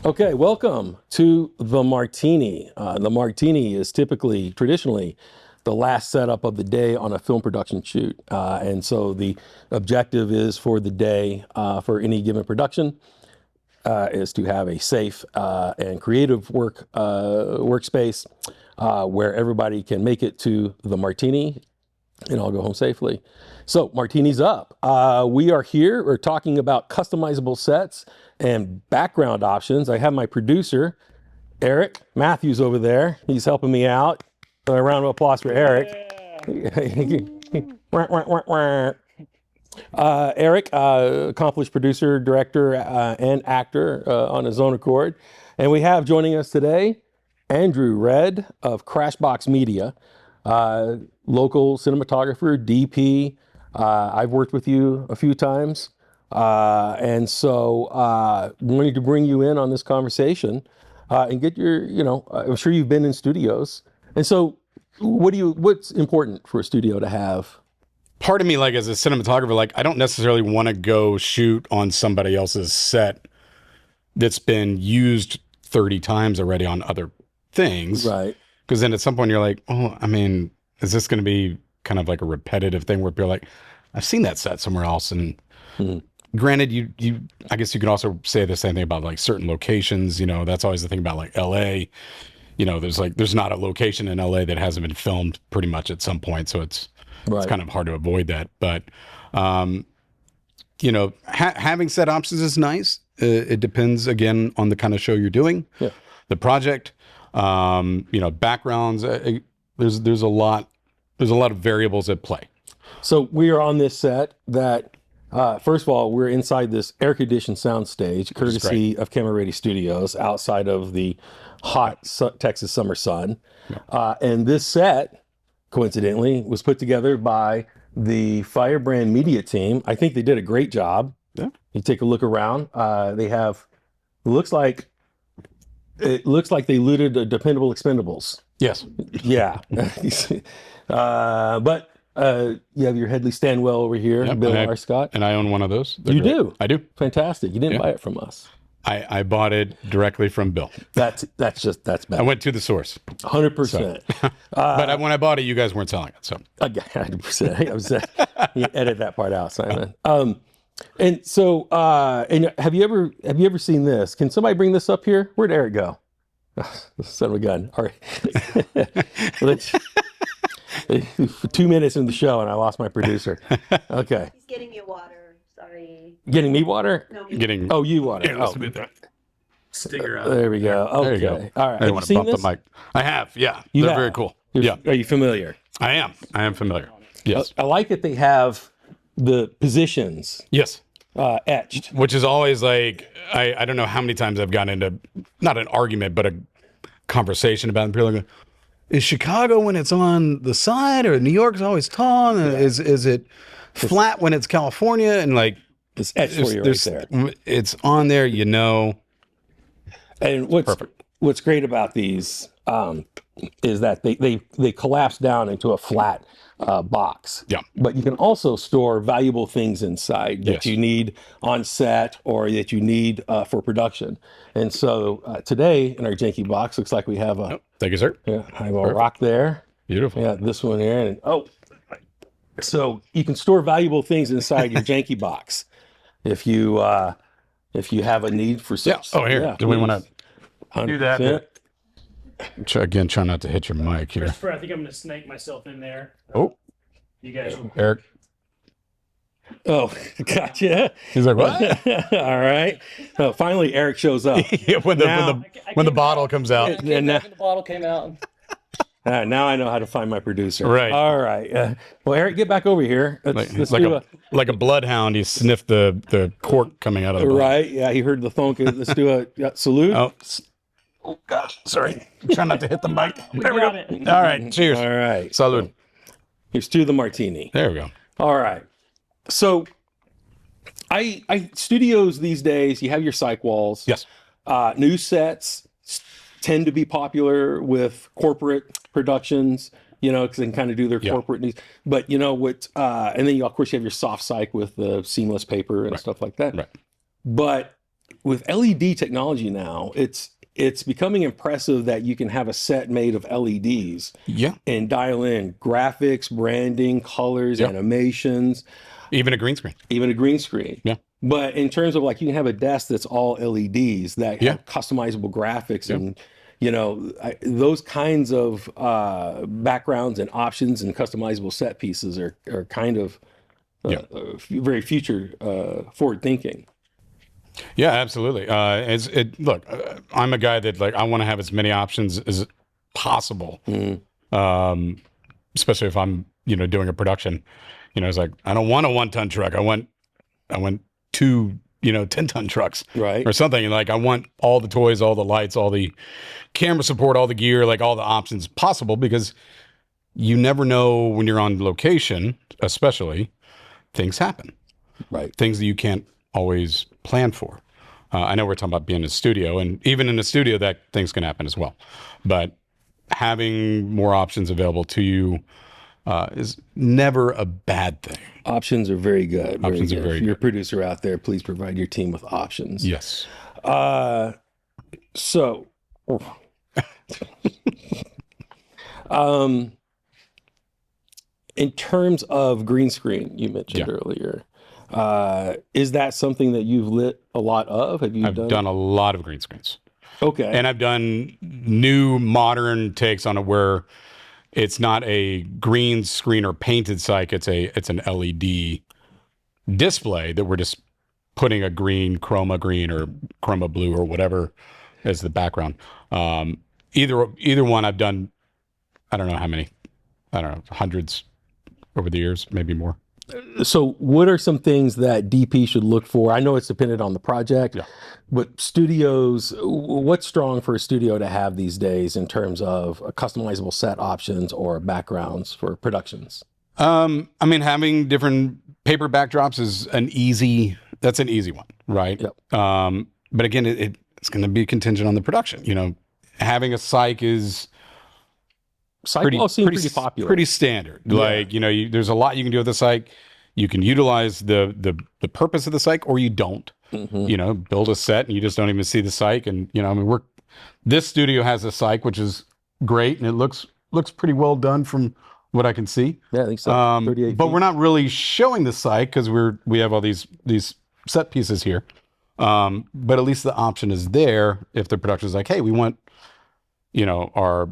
Okay, welcome to the Martini. The Martini is traditionally, the last setup of the day on a film production shoot. And so the objective is for the day, for any given production, is to have a safe and creative workspace where everybody can make it to the Martini and all go home safely. So Martini's up. We are here, we're talking about customizable sets and background options. I have my producer, Eric Matthews, over there. He's helping me out. A round of applause for Eric. Eric, accomplished producer, director, and actor on his own accord. And we have joining us today, Andrew REDD of Crashbox Media, local cinematographer, DP. I've worked with you a few times. And so wanted to bring you in on this conversation and get your, I'm sure you've been in studios. And so what's important for a studio to have? Part of me, like as a cinematographer, like I don't necessarily want to go shoot on somebody else's set that's been used 30 times already on other things. Right. Because then at some point you're like, oh, I mean, is this going to be kind of like a repetitive thing where people are like, I've seen that set somewhere else. And granted, I guess you can also say the same thing about like certain locations. That's always the thing about like LA. There's not a location in LA that hasn't been filmed pretty much at some point. So it's kind of hard to avoid that. But, having set options is nice. It depends, again, on the kind of show you're doing, the project, backgrounds. There's a lot of variables at play. So we are on this set that, first of all, we're inside this air-conditioned soundstage, courtesy of Camera Ready Studios, outside of the hot Texas summer sun. And this set, coincidentally, was put together by the Firebrand Media team. I think they did a great job. Yeah. You take a look around. It looks like they looted a Dependable Expendables. Yes. Yeah. But you have your Hedley Stanwell over here, Bill R. Scott. And I own one of those. You do? I do. Fantastic. You didn't buy it from us. I bought it directly from Bill. That's bad. I went to the source. 100%. But when I bought it, you guys weren't selling it. So 100%. You edit that part out, Simon. And so, have you ever seen this? Can somebody bring this up here? Where'd Eric go? Son of a gun. All right. For 2 minutes in the show, and I lost my producer. Okay. He's getting you water. Sorry. Getting me water? No. You water. Here, Sticker out. There we go. Okay. There you go. All right. I want to bump the mic. I have. Yeah. They're very cool. Are you familiar? I am familiar. Yes. I like that they have the positions. Yes. Etched. Which is always like, I don't know how many times I've gotten into, not an argument, but a conversation about it. People are like, is Chicago when it's on the side, or New York's always tall? And is it flat when it's California? And like, it's etched for you right there. It's on there, And what's great about these is that they collapse down into a flat box. Yeah. But you can also store valuable things inside that you need on set or that you need for production. And so today in our janky box, looks like we have a thank you, sir. Yeah, I have a rock there. Beautiful. Yeah, this one here. And so you can store valuable things inside your janky box if you have a need for such. Oh, here. Do we want to do that? Again, try not to hit your mic here. I think I'm going to snake myself in there. Oh. You guys. Eric. Oh, gotcha. He's like, what? All right. Oh, finally, Eric shows up. when the bottle comes out. And now the bottle came out. Now I know how to find my producer. Right. All right. Well, Eric, get back over here. Let's like a bloodhound. He sniffed the cork coming out of the bottle. Right. Yeah, he heard the thunk. Let's do a salute. Oh, gosh. Sorry. Try not to hit the mic. There we go. All right. Cheers. All right. Salud. Here's to the martini. There we go. All right. So studios these days, you have your cyc walls. Yes. New sets tend to be popular with corporate productions. you know, because they can kind of do their Yeah. corporate news. But you know what? And then you, of course, you have your soft cyc with the seamless paper and Right. stuff like that. Right. But with LED technology now, it's becoming impressive that you can have a set made of LEDs Yeah. and dial in graphics, branding, colors, Yeah. animations, Even a green screen. even a green screen. Yeah. But in terms of like, you can have a desk that's all LEDs that Yeah. have customizable graphics Yeah. and, you know, those kinds of backgrounds and options and customizable set pieces are kind of Yeah. very future forward thinking. Yeah, absolutely. Look, I'm a guy that like I want to have as many options as possible. Especially if I'm, you know, doing a production. You know, it's like I don't want a 1-ton truck. I want 2, you know, 10-ton trucks, Right. or something. Like I want all the toys, all the lights, all the camera support, all the gear, like all the options possible, because you never know when you're on location, especially things happen. Right. Things that you can't always plan for. I know we're talking about being in a studio, and even in a studio, that things can happen as well. But having more options available to you is never a bad thing. Options are very good. Options are very If you're a good. producer out there, please provide your team with options. Yes. So, in terms of green screen, you mentioned Yeah. earlier, is that something that you've lit a lot of? Have you I've done a lot of green screens. Okay. And I've done new modern takes on it where it's not a green screen or painted cyc. It's an LED display that we're just putting a chroma green or chroma blue or whatever as the background. Either one I've done, I don't know how many, I don't know, hundreds over the years, maybe more. So what are some things that DP should look for? I know it's dependent on the project, Yeah. but studios, what's strong for a studio to have these days in terms of customizable set options or backgrounds for productions? I mean, having different paper backdrops is that's an easy one, right? Yep. But again, it's going to be contingent on the production. You know, having a cyc is Cycle seem pretty popular. pretty standard. Yeah. Like, you know, there's a lot you can do with the cyc. You can utilize the purpose of the cyc, or you don't. Mhm. You know, build a set and you just don't even see the cyc. And you know, I mean, this studio has a cyc, which is great, and it looks pretty well done from what I can see. Yeah, I think so. 38 But feet. we're not really showing the cyc because we have all these set pieces here. But at least the option is there if the production is like, hey, we want, you know, our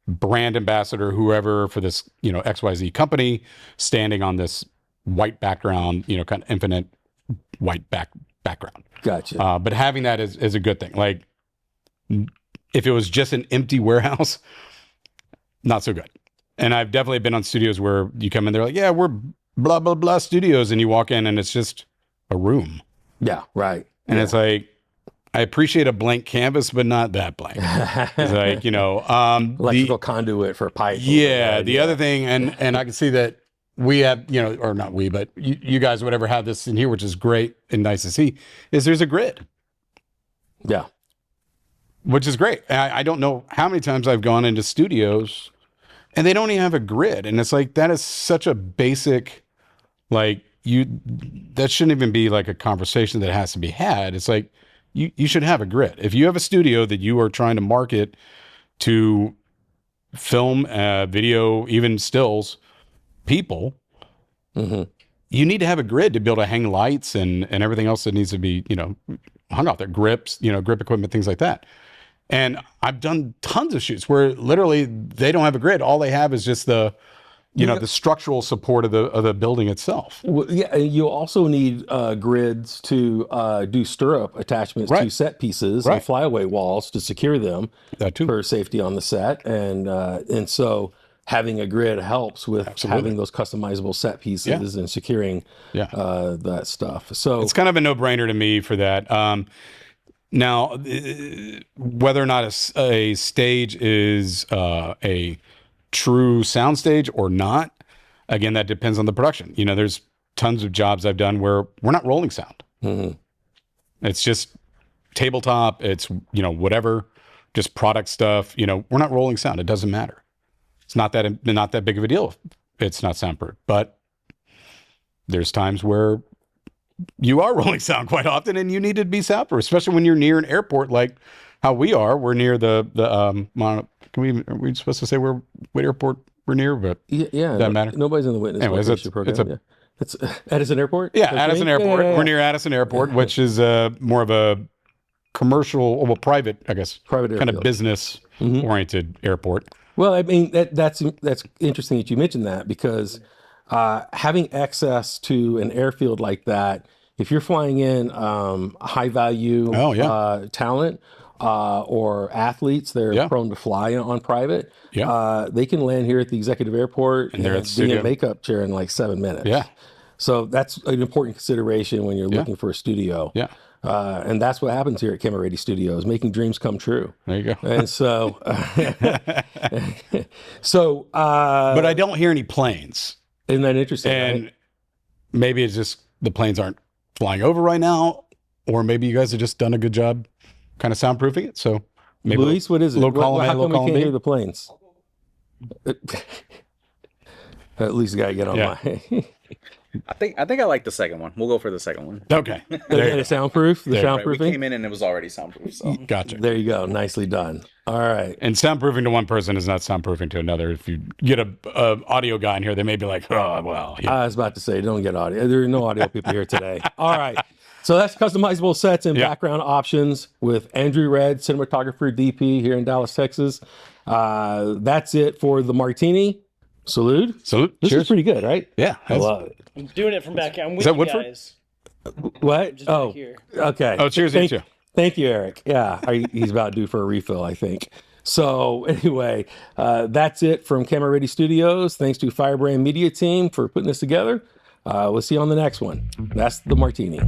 brand ambassador, whoever for this, you know, XYZ company standing on this white background, you know, kind of infinite white background. Gotcha. But having that is a good thing. Like if it was just an empty warehouse, not so good. And I've definitely been on studios where you come in, they're like, yeah, we're blah, blah, blah studios. And you walk in and it's just a room. Yeah, right. And it's like, I appreciate a blank canvas, but not that blank. It's like, you know, Electrical conduit for pipe. yeah, the other thing, and I can see that we have, you know, or not we, but you guys, whatever, have this in here, which is great and nice to see, is there's a grid, Yeah. which is great. I don't know how many times I've gone into studios and they don't even have a grid. And it's like, that is such a basic, like that shouldn't even be like a conversation that has to be had. It's like, you should have a grid. If you have a studio that you are trying to market to film, video, even stills, people, Mm-hmm. you need to have a grid to be able to hang lights and everything else that needs to be, you know, hung out there, grips, you know, grip equipment, things like that. And I've done tons of shoots where literally they don't have a grid. All they have is just the, you know, the structural support of the building itself. Well, yeah, and you also need grids to do stirrup attachments to Right. set pieces Right. and flyaway walls to secure them That too. for safety on the set, and so having a grid helps with Absolutely. having those customizable set pieces and securing Yeah. that stuff. So It's kind of a no-brainer to me for that. Now, whether or not a stage is a true sound stage or not, again, that depends on the production. You know, there's tons of jobs I've done where we're not rolling sound. Mhm. It's just tabletop. It's, you know, whatever, just product stuff. You know, we're not rolling sound. It doesn't matter. It's not that big of a deal. It's not soundproof, but there's times where you are rolling sound quite often, and you need to be soundproof, especially when you're near an airport like how we are. We're near the are we supposed to say what airport we're near? But Yeah, doesn't matter. Nobody's in the witness Anyways, protection program. Yeah. It's Edison Airport. Yeah, That's what you Addison mean? Airport. Yeah. We're near Addison Airport, which is more of a commercial, well, private, I guess, Private kind of airfield. business oriented airport. Well, I mean that's interesting that you mentioned that, because having access to an airfield like that, if you're flying in high value talent or athletes that are prone to fly on private, they can land here at the executive airport and they're at the be studio. in a makeup chair in like 7 minutes. Yeah. So that's an important consideration when you're looking for a studio. Yeah. And that's what happens here at Camera Ready Studios, making dreams come true. There you go. And so, But I don't hear any planes. isn't that interesting? And right? maybe it's just the planes aren't flying over right now, or maybe you guys have just done a good job kind of soundproofing it. So maybe Luis, what is it? low column A, How low come we column can't B? hear the planes? At least I got to get on Yeah. my. I think I like the second one. We'll go for the second one. Okay. And There you it's soundproof, the There, Right, we soundproofing. came in and it was already soundproof. So go. Gotcha. There you go. Nicely done. All right. And soundproofing to one person is not soundproofing to another. If you get a audio guy in here, they may be like, oh, well. Yeah. I was about to say, don't get audio. There are no audio people here today. All right. So that's customizable sets and background options with Andrew Redd, cinematographer DP here in Dallas, Texas. That's it for the Martini. Salute. Salute. This Cheers. is pretty good, right? Yeah. I love it. I'm doing it from back here. I'm with that you Woodford? guys. What? Just Oh, back here. okay. Oh, cheers, Thank, you too. thank you, Eric. Yeah, he's about due for a refill, I think. So anyway, that's it from Camera Ready Studios. Thanks to Firebrand Media Team for putting this together. We'll see you on the next one. That's the Martini.